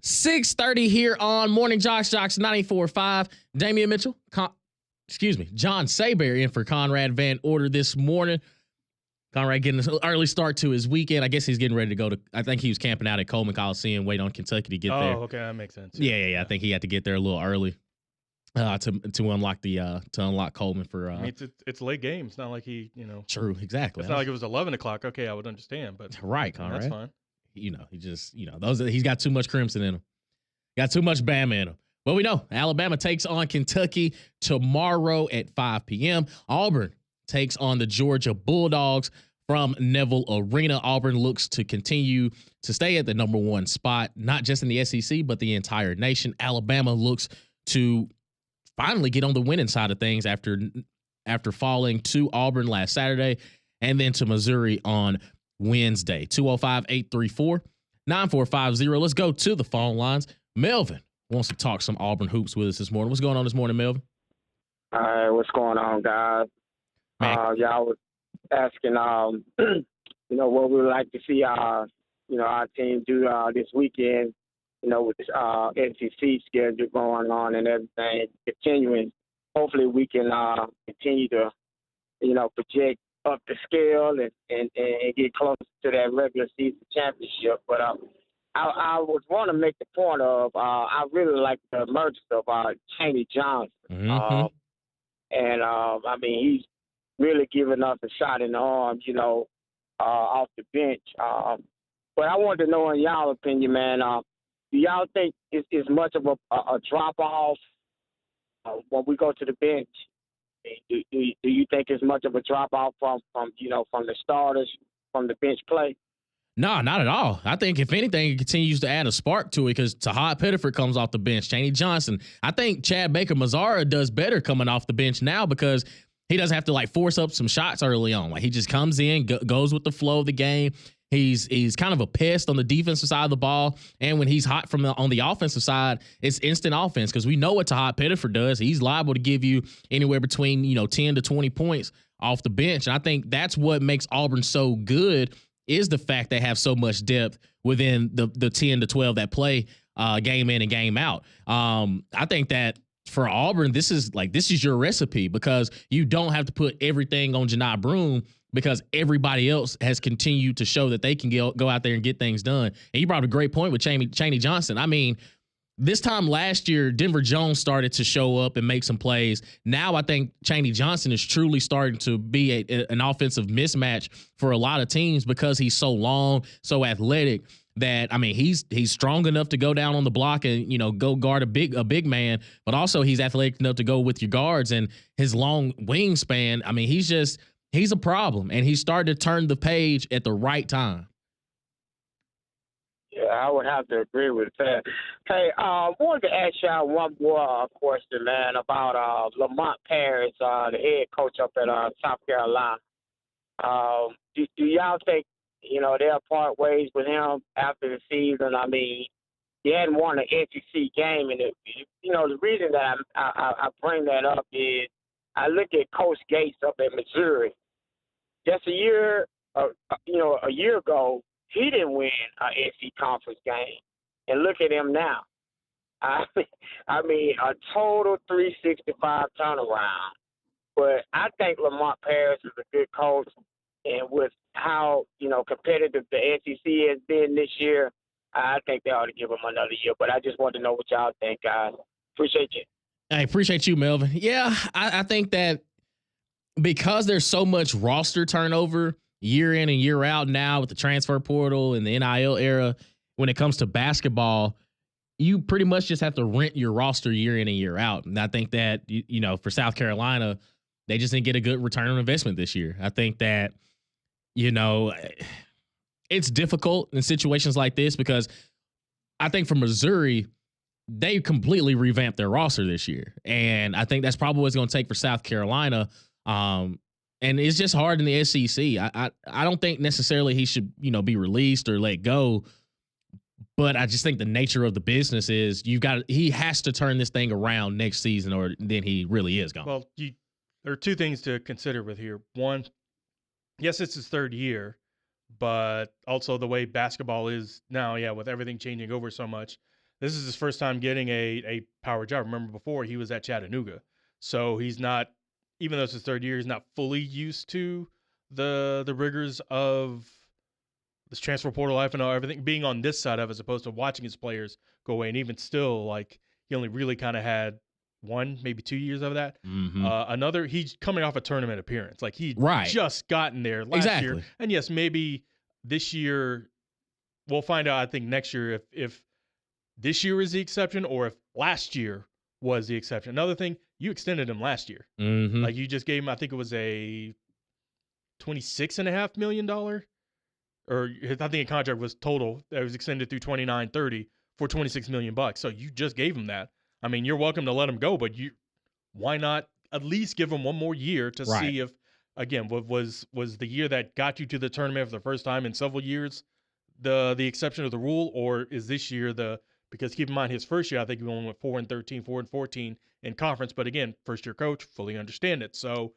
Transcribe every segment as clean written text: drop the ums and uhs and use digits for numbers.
6:30 here on Morning Jocks 94.5. Damian Mitchell, John Saber in for Conrad Van Order this morning. Conrad getting an early start to his weekend. I guess he's getting ready to go to, I think he was camping out at Coleman Coliseum, waiting on Kentucky to get there. Oh, okay, that makes sense. Yeah. I think he had to get there a little early to unlock Coleman for. I mean, it's late game. It's not like he, True, exactly. It's not like it was 11 o'clock. Okay, I would understand, but right, Conrad. That's fine. He just, he's got too much crimson in him. Got too much Bama in him. Well, we know Alabama takes on Kentucky tomorrow at 5 p.m. Auburn takes on the Georgia Bulldogs from Neville Arena. Auburn looks to continue to stay at the number one spot, not just in the SEC, but the entire nation. Alabama looks to finally get on the winning side of things after falling to Auburn last Saturday and then to Missouri on Wednesday. 205-834-9450. Let's go to the phone lines. Melvin wants to talk some Auburn hoops with us this morning. What's going on this morning, Melvin? All right, what's going on, guys? Y'all was asking, what we would like to see our team do this weekend, with this SEC schedule going on and everything continuing. Hopefully we can continue to, project up the scale and get closer to that regular season championship. But I would want to make the point of I really like the emergence of Chaney Johnson. Mm-hmm. I mean, he's really giving us a shot in the arm, off the bench. But I wanted to know, in y'all opinion, man, do y'all think it's much of a drop-off when we go to the bench? Do you think it's much of a drop-off from the starters, from the bench play? No, not at all. I think if anything, it continues to add a spark to it because Tahad Pettiford comes off the bench. Chaney Johnson. I think Chad Baker-Mazara does better coming off the bench now because he doesn't have to force up some shots early on. He just comes in, goes with the flow of the game. He's kind of a pest on the defensive side of the ball, and when he's hot on the offensive side, it's instant offense because we know what Tahad Pettiford does. He's liable to give you anywhere between 10 to 20 points off the bench, and I think that's what makes Auburn so good is the fact they have so much depth within the 10 to 12 that play game in and game out. I think that for Auburn, this is your recipe because you don't have to put everything on Janai Broome because everybody else has continued to show that they can go out there and get things done. And you brought up a great point with Chaney Johnson. I mean, this time last year, Denver Jones started to show up and make some plays. Now I think Chaney Johnson is truly starting to be an offensive mismatch for a lot of teams because he's so long, so athletic that, I mean, he's strong enough to go down on the block and, go guard a big man, but also he's athletic enough to go with your guards and his long wingspan. I mean, he's a problem, and he started to turn the page at the right time. Yeah, I would have to agree with that. Hey, I wanted to ask y'all one more question, man, about Lamont Paris, the head coach up at South Carolina. Do y'all think, they'll part ways with him after the season? I mean, he hadn't won an SEC game, and the reason that I bring that up is I look at Coach Gates up at Missouri. Just a year ago, he didn't win an SEC conference game, and look at him now. I mean, a total 365 turnaround. But I think Lamont Paris is a good coach, and with how competitive the SEC has been this year, I think they ought to give him another year. But I just want to know what y'all think, guys. Appreciate you. I appreciate you, Melvin. Yeah, I think that because there's so much roster turnover year in and year out now with the transfer portal and the NIL era, when it comes to basketball, you pretty much just have to rent your roster year in and year out. And I think that, for South Carolina, they just didn't get a good return on investment this year. I think that, it's difficult in situations like this because I think for Missouri, they completely revamped their roster this year. And I think that's probably what it's going to take for South Carolina. And it's just hard in the SEC. I don't think necessarily he should, be released or let go. But I just think the nature of the business is he has to turn this thing around next season or then he really is gone. Well, there are two things to consider with here. One, yes, it's his third year, but also the way basketball is now, with everything changing over so much, this is his first time getting a power job. Remember before he was at Chattanooga. So he's not, even though it's his third year, he's not fully used to the rigors of this transfer portal life and everything being on this side of, as opposed to watching his players go away. And even still, like, he only really kind of had 1, maybe 2 years of that. Another, he's coming off a tournament appearance. Like, he just gotten there last year. And yes, maybe this year, we'll find out, I think, next year if this year is the exception or if last year was the exception. Another thing, you extended him last year. Like, you just gave him, I think it was a $26.5 million, or I think a contract was total that was extended through 29-30 for $26 million. So you just gave him that. I mean, you're welcome to let him go, but why not at least give him one more year to see if, again, what was the year that got you to the tournament for the first time in several years the exception of the rule, or is this year because keep in mind his first year, I think he only went 4-13, 4-14 in conference, but again, first year coach, fully understand it. So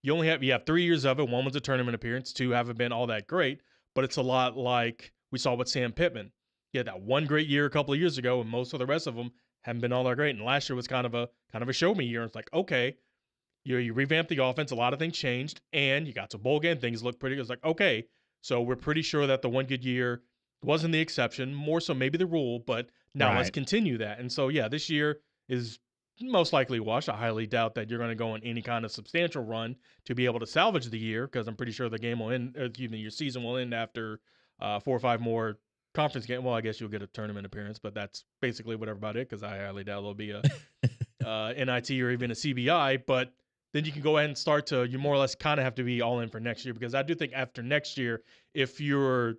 you have 3 years of it. 1 was a tournament appearance, 2 haven't been all that great, but it's a lot like we saw with Sam Pittman. He had that 1 great year a couple of years ago, and most of the rest of them haven't been all that great. And last year was kind of a show me year. It's like, okay, you revamped the offense, a lot of things changed, and you got to bowl game, things look pretty good. It's like, okay, so we're pretty sure that the 1 good year wasn't the exception, more so maybe the rule, but now let's continue that. And so, yeah, this year is most likely washed. I highly doubt that you're going to go on any kind of substantial run to be able to salvage the year, because I'm pretty sure the game will end, your season will end after 4 or 5 more conference games. Well, I guess you'll get a tournament appearance, but that's basically what about it, because I highly doubt there'll be a NIT or even a CBI. But then you can go ahead and you more or less kind of have to be all in for next year, because I do think after next year, if you're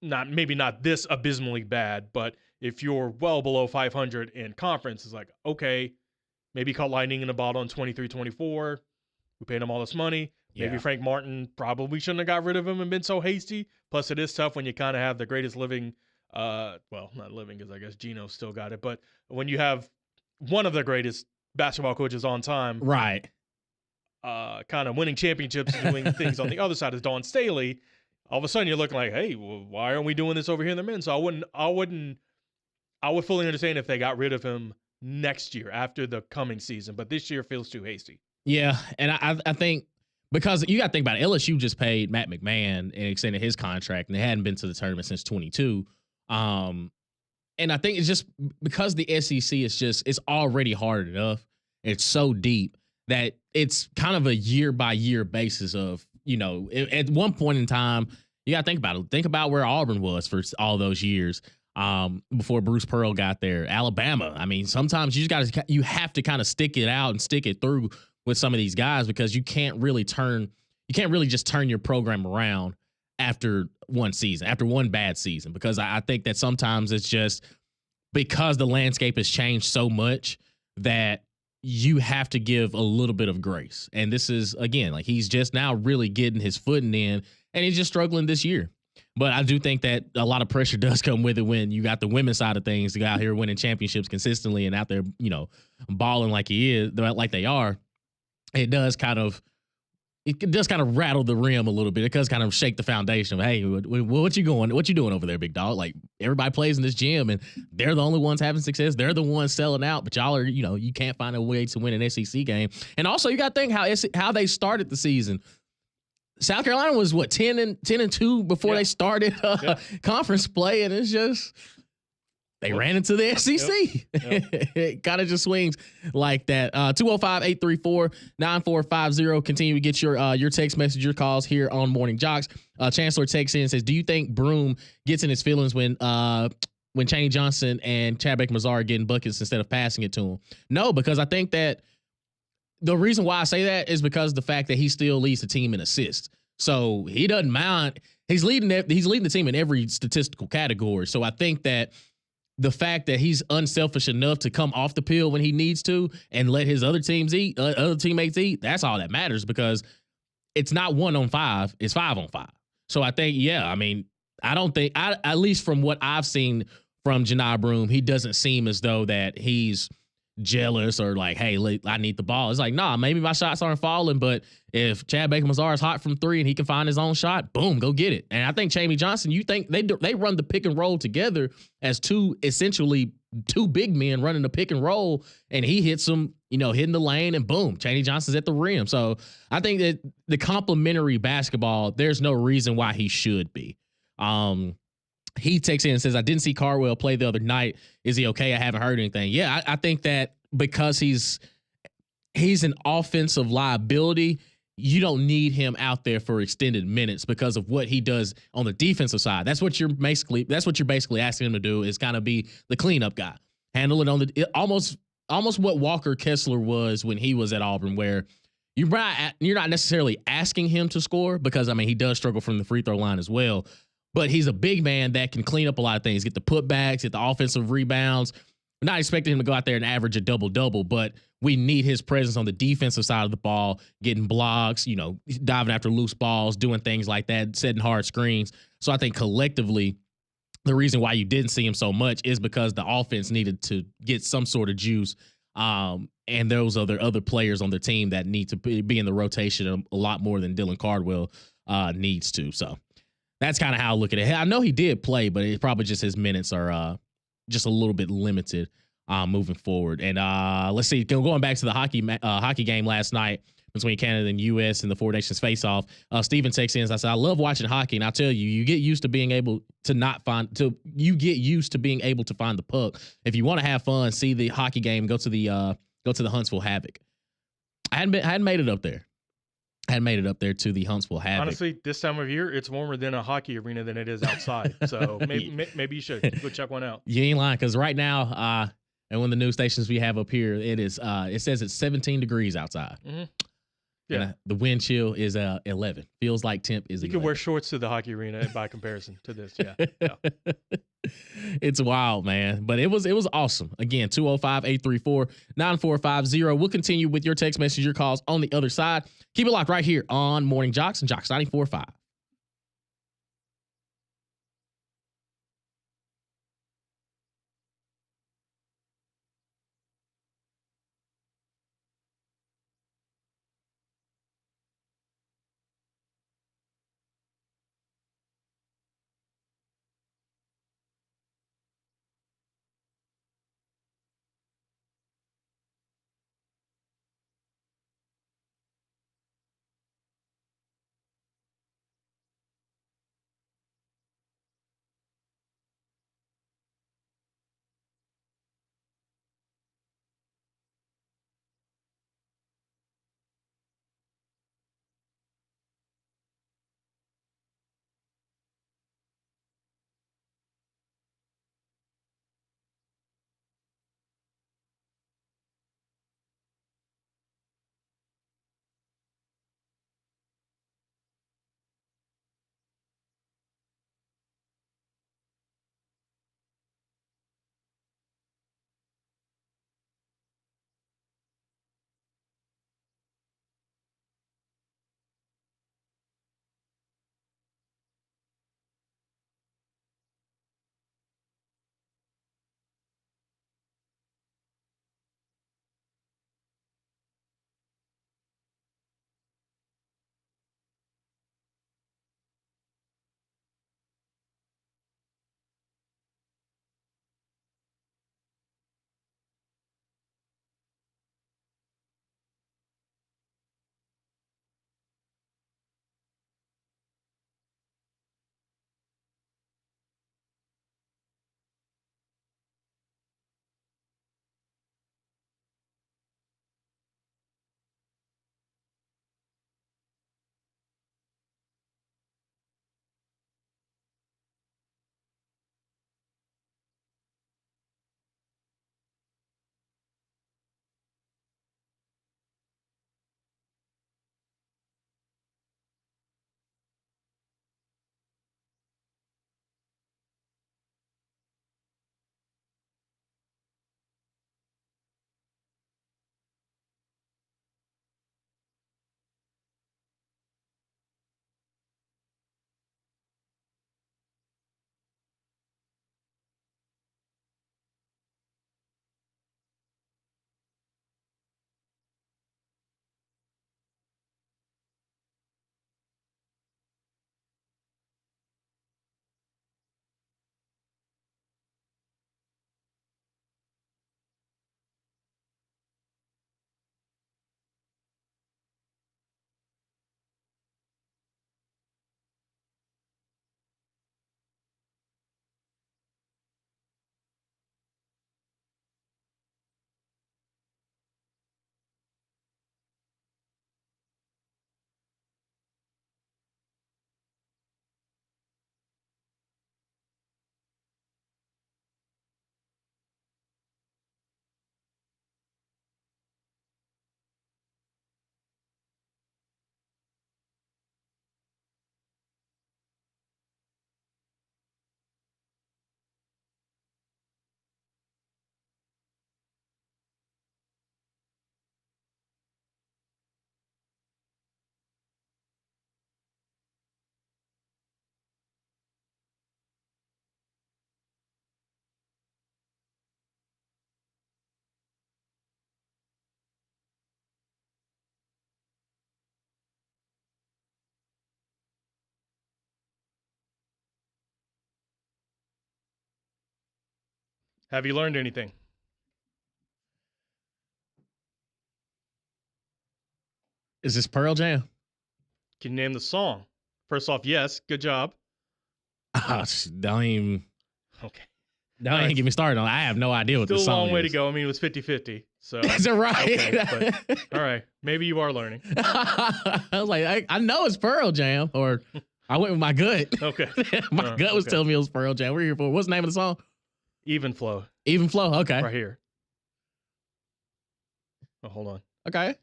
maybe not this abysmally bad, but if you're well below 500 in conference, it's like, okay, maybe caught lightning in a bottle in 23-24. We paid him all this money. Maybe Frank Martin probably shouldn't have got rid of him and been so hasty. Plus, it is tough when you kind of have the greatest living, well, not living, because I guess Gino still got it, but when you have one of the greatest basketball coaches on time, kind of winning championships, doing things on the other side is Dawn Staley, all of a sudden you're looking like, hey, well, why aren't we doing this over here in the men? So I would fully understand if they got rid of him next year after the coming season, but this year feels too hasty. Yeah, and I think because you got to think about it, LSU just paid Matt McMahon and extended his contract, and they hadn't been to the tournament since 22. And I think it's just because the SEC it's already hard enough. It's so deep that it's kind of a year-by-year basis of, at one point in time, you got to think about it. Think about where Auburn was for all those years before Bruce Pearl got there. Alabama. I mean, sometimes you have to kind of stick it out and stick it through with some of these guys, because you can't really just turn your program around after one season, after one bad season, because I think that sometimes it's just because the landscape has changed so much that you have to give a little bit of grace. And this is, again, like he's just now really getting his footing in, and he's just struggling this year. But I do think that a lot of pressure does come with it when you got the women's side of things, the guy out here winning championships consistently and out there, balling like they are. It does kind of rattle the rim a little bit. It does kind of shake the foundation of, hey, what you doing over there, big dog? Like, everybody plays in this gym, and they're the only ones having success. They're the ones selling out, but y'all are, you can't find a way to win an SEC game. And also, you got to think how they started the season. South Carolina was 10-2 before they started conference play, and it's just they ran into the SEC. It kind of just swings like that. 205-834-9450. Continue to get your text message, your calls here on Morning Jocks. Chancellor texts in and says, do you think Broom gets in his feelings when Chaney Johnson and Chad Baker-Mazar are getting buckets instead of passing it to him? No, because I think that the reason why I say that is because of the fact that he still leads the team in assists. So he doesn't mind. He's leading the team in every statistical category. So I think that the fact that he's unselfish enough to come off the peel when he needs to and let his other teammates eat, that's all that matters, because it's not 1-on-5, it's 5-on-5. So I think, I don't think, at least from what I've seen from Janai Broom, he doesn't seem as though that he's jealous or like, hey, I need the ball. It's like, nah, maybe my shots aren't falling, but if Chad Baker Mazar is hot from three and he can find his own shot, boom, go get it. And I think Jamie Johnson, you think they run the pick and roll together as essentially two big men running the pick and roll, and he hits them, hitting the lane, and boom, Chaney Johnson's at the rim. So I think that the complementary basketball, there's no reason why he should be. He takes in and says, I didn't see Cardwell play the other night. Is he okay? I haven't heard anything. Yeah, I think that because he's an offensive liability, you don't need him out there for extended minutes because of what he does on the defensive side. That's what you're basically asking him to do, is kind of be the cleanup guy. Handle it on almost what Walker Kessler was when he was at Auburn, where you're not necessarily asking him to score because, he does struggle from the free throw line as well. But he's a big man that can clean up a lot of things, get the putbacks, get the offensive rebounds. We're not expecting him to go out there and average a double-double, but we need his presence on the defensive side of the ball, getting blocks, diving after loose balls, doing things like that, setting hard screens. So I think collectively, the reason why you didn't see him so much is because the offense needed to get some sort of juice. And those other players on the team that need to be in the rotation a lot more than Dylan Cardwell needs to. So that's kind of how I look at it. I know he did play, but it's probably just his minutes are just a little bit limited moving forward. And let's see, going back to the hockey game last night between Canada and U.S. in the Four Nations face-off. Steven texts in and I said, I love watching hockey, and I tell you, you get used to being able to being able to find the puck. If you want to have fun, see the hockey game, go to the Huntsville Havoc. I hadn't made it up there. I had made it up there to the Huntsville Havoc. Honestly, this time of year, it's warmer than a hockey arena than it is outside. So maybe you should go check one out. You ain't lying, because right now, and one of the news stations we have up here, it says it's 17 degrees outside. Mm-hmm. Yeah. And, the wind chill is 11. Feels like temp is 11. You can wear shorts to the hockey arena by comparison to this. Yeah. It's wild, man. But it was awesome. Again, 205-834-9450. We'll continue with your text message, your calls on the other side. Keep it locked right here on Morning Jocks and Jocks 94.5. Have you learned anything? Is this Pearl Jam? Can you name the song? First off, yes. Good job. Don't even Okay. get me started on. I have no idea what Still the a song long way to is. go. I mean, it was 50-50. So Is it right? Okay, but, all right. Maybe you are learning. I was like, I know it's Pearl Jam, or I went with my gut. Okay. My gut was telling me it was Pearl Jam. We're here for what's the name of the song? Even flow. Even Flow. Okay. Right here. Oh, hold on. Okay.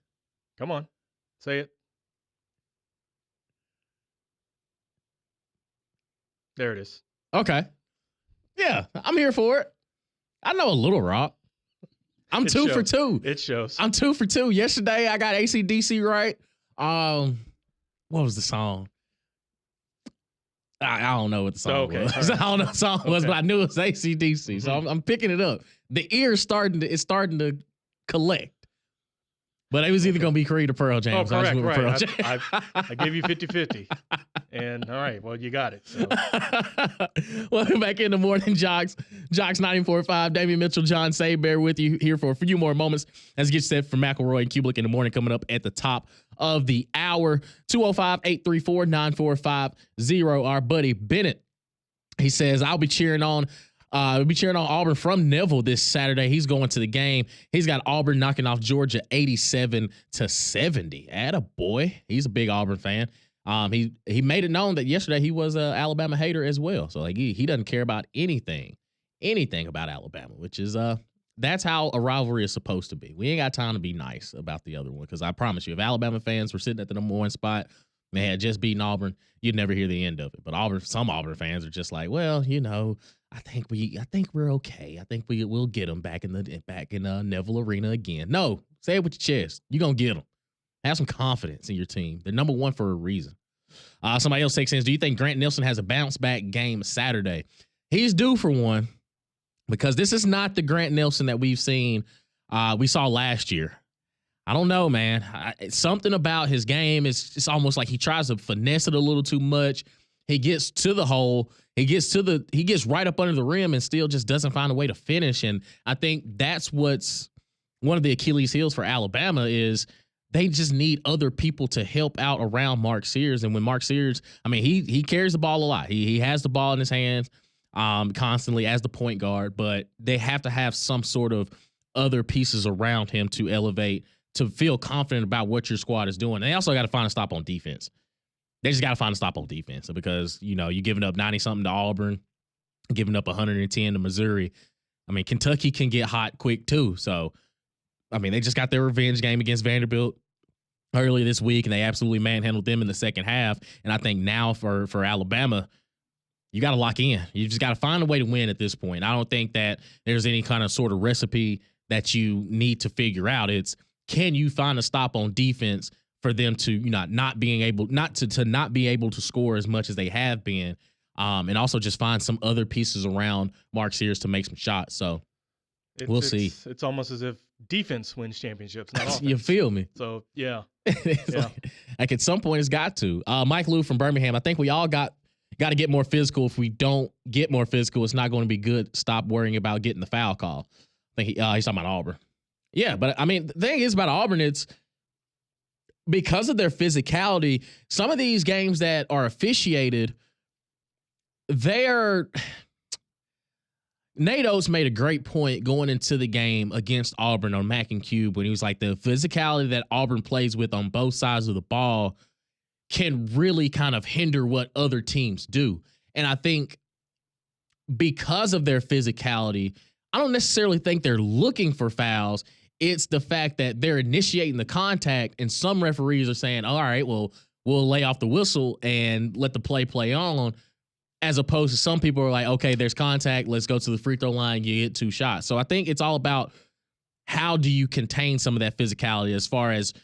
Come on. Say it. There it is. Okay. Yeah, I'm here for it. I know a little rock. I'm It 2 for shows. 2. It shows. I'm 2 for 2. Yesterday I got AC/DC right. What was the song? I don't know what the song Okay, was. all right. I don't know what the song was, Okay. but I knew it was AC/DC. So I'm picking it up. The ear's starting to collect. But it was either going to be Creed or Pearl Jam. Oh, so I just correct. went with Right. Pearl Jam. I gave you 50-50. And all right, well, you got it. So Welcome back in the morning, Jocks. Jocks 94.5, Damian Mitchell, John Saybear with you here for a few more moments as you get set for McElroy and Kubelik in the morning coming up at the top of the hour. 205-834-9450. Our buddy Bennett, he says, I'll be cheering on Auburn from Neville this Saturday. He's going to the game. He's got Auburn knocking off Georgia 87-70. Attaboy. He's a big Auburn fan. He made it known that yesterday he was an Alabama hater as well. So like he doesn't care about anything about Alabama, which is that's how a rivalry is supposed to be. We ain't got time to be nice about the other one, because I promise you, if Alabama fans were sitting at the number 1 spot, they had just beaten Auburn, you'd never hear the end of it. But some Auburn fans are just like, well, I think we're okay. I think we'll get them back in Neville Arena again. No, say it with your chest. You're gonna get them. Have some confidence in your team. They're number 1 for a reason. Somebody else takes in, do you think Grant Nelson has a bounce back game Saturday? He's due for one, because this is not the Grant Nelson that we saw last year. I don't know, man. Something about his game is it's almost like he tries to finesse it a little too much. He gets to the hole. He gets right up under the rim and still just doesn't find a way to finish. And I think that's what's one of the Achilles heels for Alabama is they just need other people to help out around Mark Sears. And when Mark Sears, I mean, he carries the ball a lot. He has the ball in his hands constantly as the point guard, but they have to have some sort of other pieces around him to elevate, to feel confident about what your squad is doing. And they also got to find a stop on defense. They just got to find a stop on defense, because, you're giving up 90-something to Auburn, giving up 110 to Missouri. I mean, Kentucky can get hot quick too. So, I mean, they just got their revenge game against Vanderbilt earlier this week, and they absolutely manhandled them in the second half. And I think now for Alabama, you got to lock in. You just got to find a way to win at this point. I don't think that there's any kind of sort of recipe that you need to figure out. It's, can you find a stop on defense for them to not be able to score as much as they have been, and also just find some other pieces around Mark Sears to make some shots. So we'll see. It's almost as if defense wins championships, not offense. You feel me? So yeah, yeah. Like at some point it's got to. Mike Lou from Birmingham, I think we all got to get more physical. If we don't get more physical, it's not going to be good. Stop worrying about getting the foul call. I think he's talking about Auburn. Yeah, but I mean, the thing is about Auburn, it's because of their physicality, some of these games that are officiated, Nate Oates made a great point going into the game against Auburn on Mac and Cube when he was like, the physicality that Auburn plays with on both sides of the ball can really kind of hinder what other teams do. And I think because of their physicality, I don't necessarily think they're looking for fouls. It's the fact that they're initiating the contact, and some referees are saying, all right, well, we'll lay off the whistle and let the play on, as opposed to some people are like, okay, there's contact, let's go to the free throw line, you hit 2 shots. So I think it's all about how do you contain some of that physicality, as far as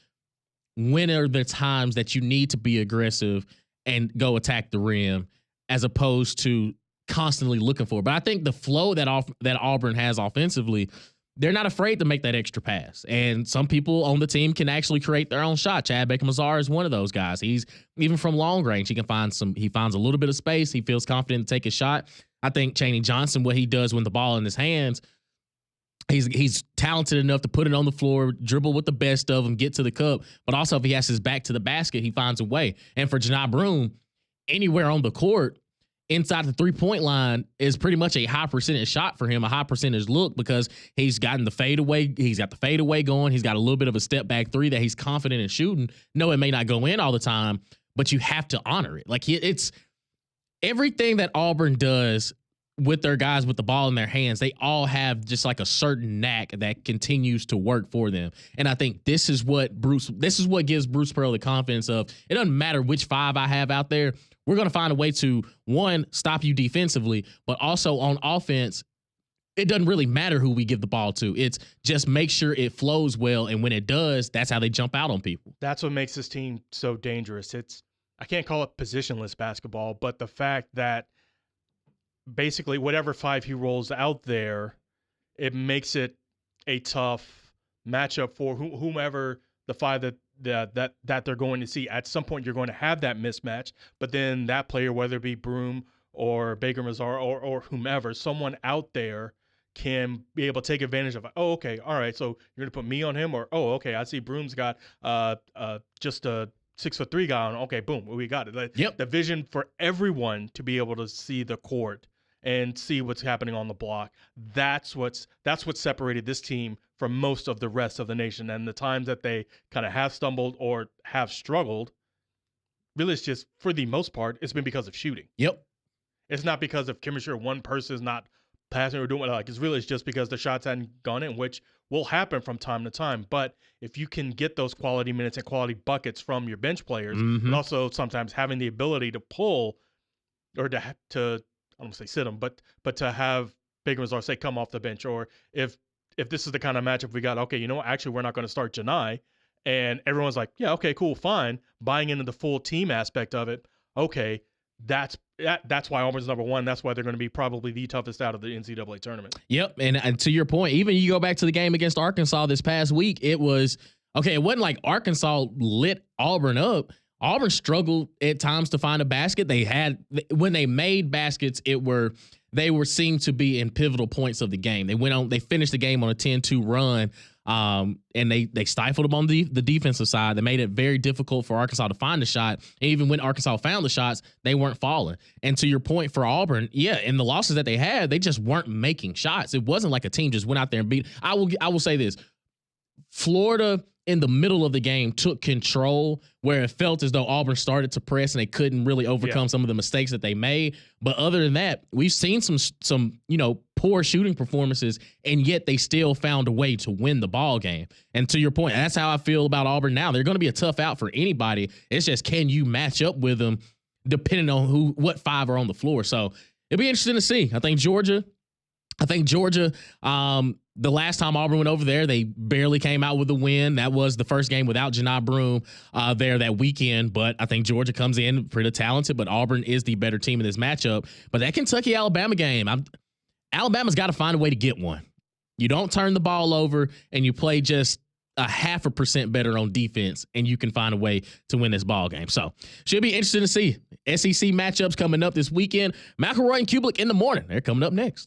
when are the times that you need to be aggressive and go attack the rim, as opposed to constantly looking for it. But I think the flow that Auburn has offensively, they're not afraid to make that extra pass. And some people on the team can actually create their own shot. Chad Baker-Mazara is one of those guys. He's even from long range, he finds a little bit of space. He feels confident to take a shot. I think Chaney Johnson, what he does when the ball in his hands, he's talented enough to put it on the floor, dribble with the best of them, get to the cup. But also if he has his back to the basket, he finds a way. And for Johni Broome, anywhere on the court, inside the 3-point line is pretty much a high percentage shot for him, a high percentage look, because he's gotten the fadeaway. He's got the fadeaway going. He's got a little bit of a step back three that he's confident in shooting. No, it may not go in all the time, but you have to honor it. Like it's everything that Auburn does with their guys with the ball in their hands. They all have just like a certain knack that continues to work for them. And I think this is what gives Bruce Pearl the confidence of, it doesn't matter which five I have out there. We're going to find a way to, one, stop you defensively, but also on offense, it doesn't really matter who we give the ball to. It's just make sure it flows well, and when it does, that's how they jump out on people. That's what makes this team so dangerous. I can't call it positionless basketball, but the fact that basically whatever five he rolls out there, it makes it a tough matchup for whomever the five that they're going to see. At some point, you're going to have that mismatch, but then that player, whether it be Broome or Baker-Mazara or whomever, someone out there can be able to take advantage of, oh, okay, all right, so you're going to put me on him, or, oh, okay, I see Broome's got just a 6'3" guy on. Okay, boom, we got it. Yep. The vision for everyone to be able to see the court and see what's happening on the block. That's what separated this team from most of the rest of the nation. And the times that they kind of have stumbled or have struggled, really it's just, for the most part, it's been because of shooting. Yep. It's not because of chemistry or one person is not passing or doing what like. It's just because the shots hadn't gone in, which will happen from time to time. But if you can get those quality minutes and quality buckets from your bench players, and also sometimes having the ability to pull or to I don't want to say sit them, but to have Baker-Mazara say come off the bench, or if this is the kind of matchup we got, okay, you know what, actually we're not going to start Johni, and everyone's like, yeah, okay, cool, fine, buying into the full team aspect of it, okay, that's why Auburn's number one. That's why they're going to be probably the toughest out of the NCAA tournament. Yep, and to your point, even you go back to the game against Arkansas this past week, it wasn't like Arkansas lit Auburn up. Auburn struggled at times to find a basket. When they made baskets, they were seemed to be in pivotal points of the game. They finished the game on a 10-2 run, and they stifled them on the defensive side. They made it very difficult for Arkansas to find a shot. And even when Arkansas found the shots, they weren't falling. And to your point for Auburn, yeah, in the losses that they had, they just weren't making shots. It wasn't like a team just went out there and beat. I will say this. Florida in the middle of the game took control, where it felt as though Auburn started to press and they couldn't really overcome some of the mistakes that they made. But other than that, we've seen some poor shooting performances, and yet they still found a way to win the ball game. And to your point, that's how I feel about Auburn now. They're going to be a tough out for anybody. It's just, can you match up with them depending on what five are on the floor? So it'll be interesting to see. I think Georgia, the last time Auburn went over there, they barely came out with a win. That was the first game without Johni Broome there that weekend. But I think Georgia comes in pretty talented, but Auburn is the better team in this matchup. But that Kentucky-Alabama game, Alabama's got to find a way to get one. You don't turn the ball over, and you play just 0.5% better on defense, and you can find a way to win this ball game. So should be interesting to see. SEC matchups coming up this weekend. McElroy and Kublik in the morning. They're coming up next.